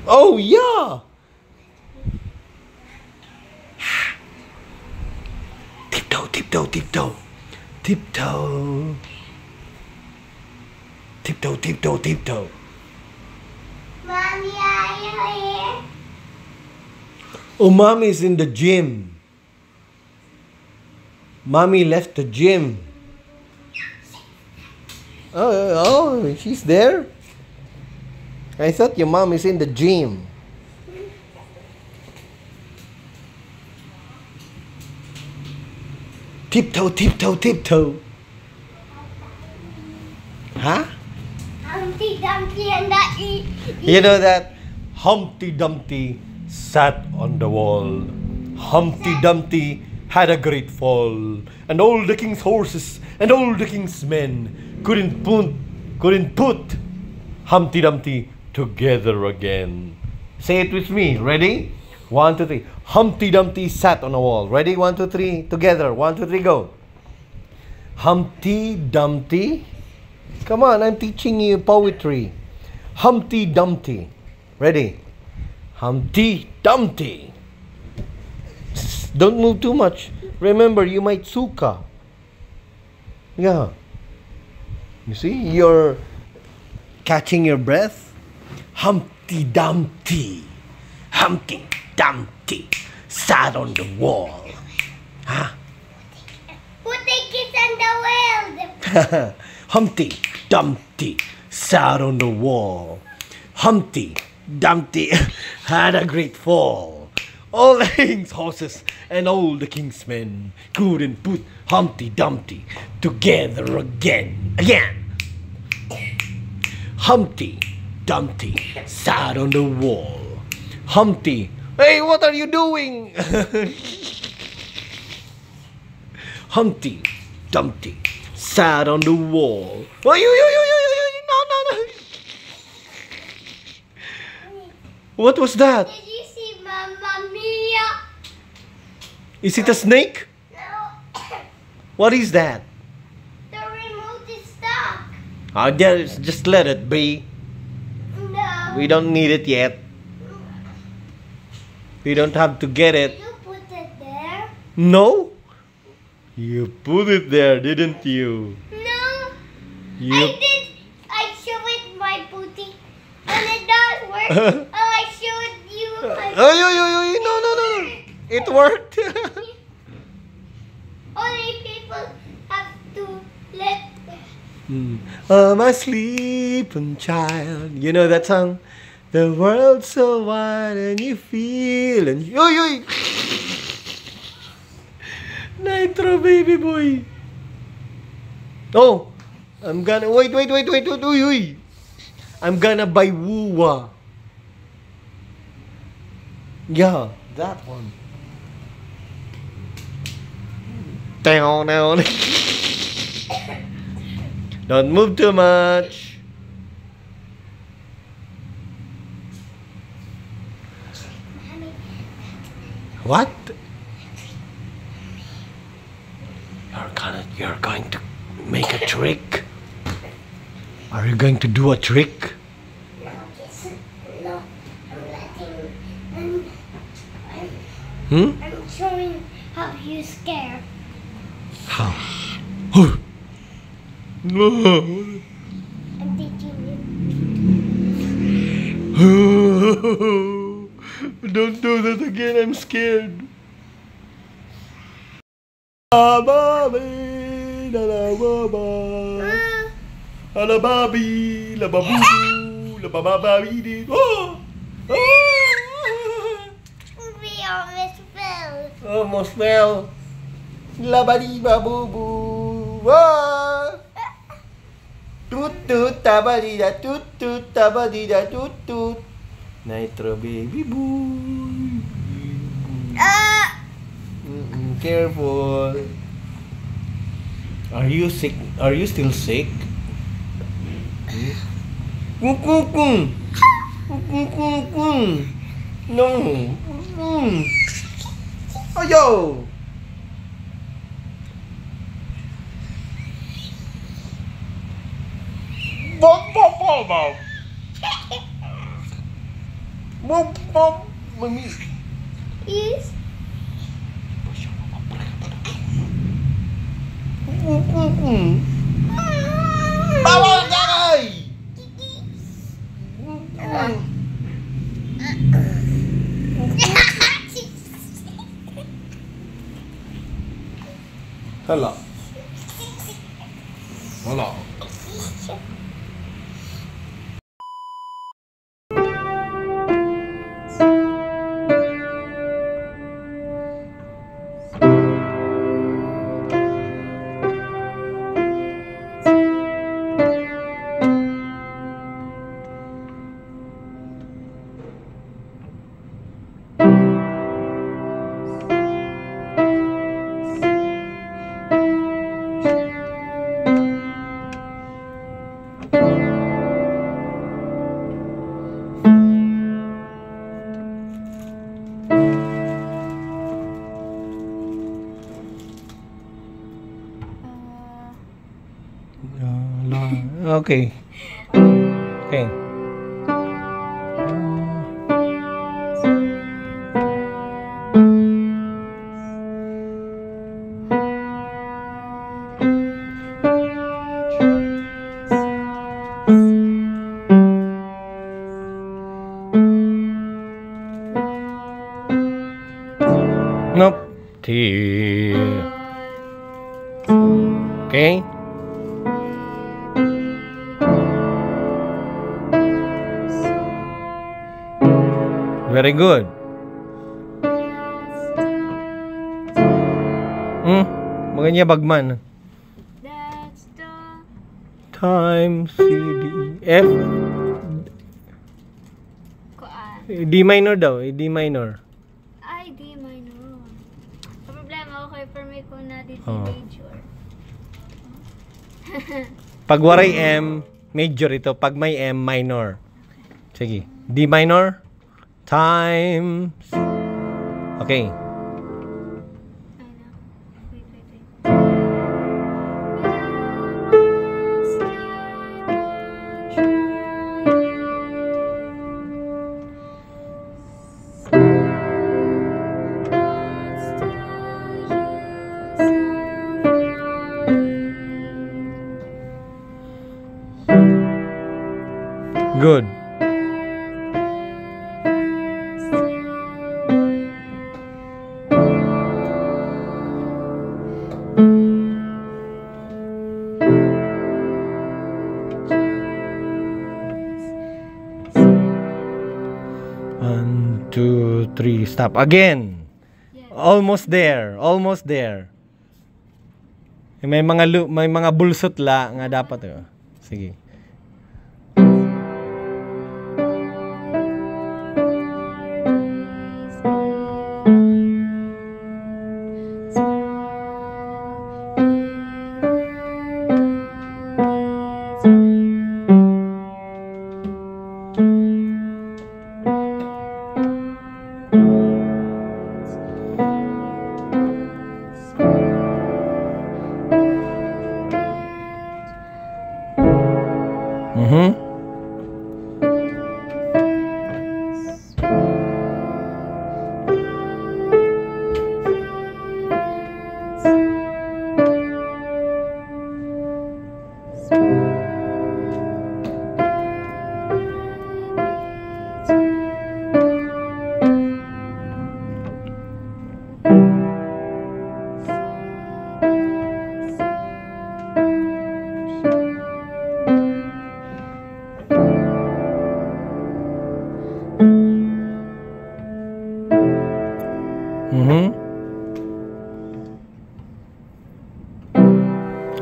Oh yeah. Tiptoe, tiptoe, tiptoe. Tiptoe. Tiptoe, tiptoe, tiptoe. Mommy, are you here? Oh, Mommy's in the gym. Mommy left the gym. Oh, she's there? I thought your mom is in the gym. Tiptoe, tiptoe, tiptoe. Huh? Humpty Dumpty and the You know that Humpty Dumpty sat on the wall. Humpty Dumpty had a great fall, and all the king's horses and all the king's men couldn't put Humpty Dumpty together again. Say it with me. Ready? 1, 2, 3. Humpty Dumpty sat on a wall. Ready? 1, 2, 3. Together. 1, 2, 3. Go. Humpty Dumpty. Come on, I'm teaching you poetry. Humpty Dumpty. Ready? Humpty Dumpty. Don't move too much. Remember, you might suka. Yeah. You see, you're catching your breath. Humpty Dumpty. Humpty Dumpty sat on the wall. Huh? Put the kids on the world. Humpty Dumpty sat on the wall. Humpty Dumpty had a great fall. All the king's horses and all the king's men couldn't put Humpty Dumpty together again. Humpty Dumpty sat on the wall. Humpty, hey, what are you doing? Humpty Dumpty sat on the wall. No. What was that? Did you see Mamma Mia? Is it a snake? No. What is that? The remote is stuck. Just let it be. No. We don't need it yet. We don't have to get it. Did you put it there? No? You put it there, didn't you? No. You... I did. I showed it my booty. And it does work. I showed you my No. It worked. Only people have to let. I'm a sleeping child. You know that song? The world's so wide and you feel and Nitro baby boy. Oh, I'm gonna wait. I'm gonna buy Woowa. Yeah, that one. Down. Don't move too much. What? You're going to make a trick? Are you going to do a trick? No, I'm showing how you scare. How? I'm teaching you. Don't do that again, I'm scared. We almost fell. Almost fell. Labadi-ba-boo-boo. Toot-toot, tabadida, toot-toot, tabadida, toot-toot. Nitro baby boy. Careful. Are you sick? Are you still sick? No. Ayo. Mom. Mom. Mami. Yes. Bawal gagay! Hala. Hala. Okay. Okay. Nope. T. Okay. Very good. Maganya bagman. That's the Time C D F kuan. D minor daw, D minor. Ay, D minor. Ang problema, okay, for me kung na D Oh. major. Pag waray M, major ito. Pag may M, minor. Sige. D minor. Time. Okay. I know. Wait. Good. One, two, three, stop. Again. Yes. Almost there. Almost there. May mga bulsot la nga dapat. Sige.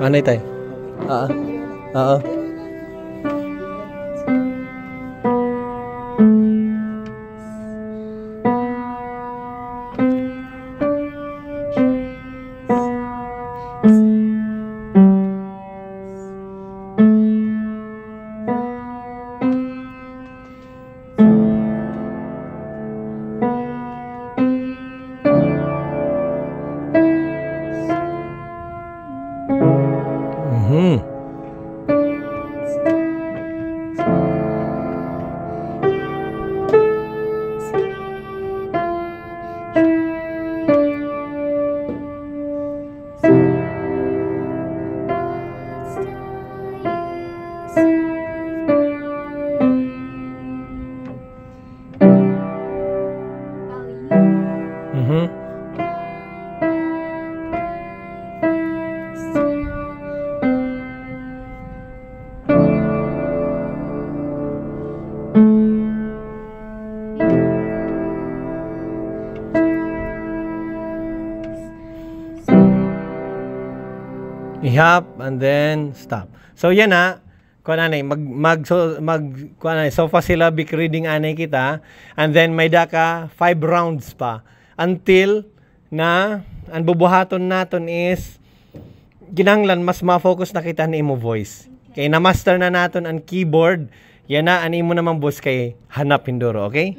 Ano ito? Oo. ihap, and then stop. So yan na, kuan anay kuan anay sofa syllabic reading anay kita, and then may daka 5 rounds pa until na ang bubuhaton naton is kinahanglan mas ma-focus na kita ni imo voice. Kay na master na naton ang keyboard, yan na ani mo namang boss kay hanap hinduro, okay?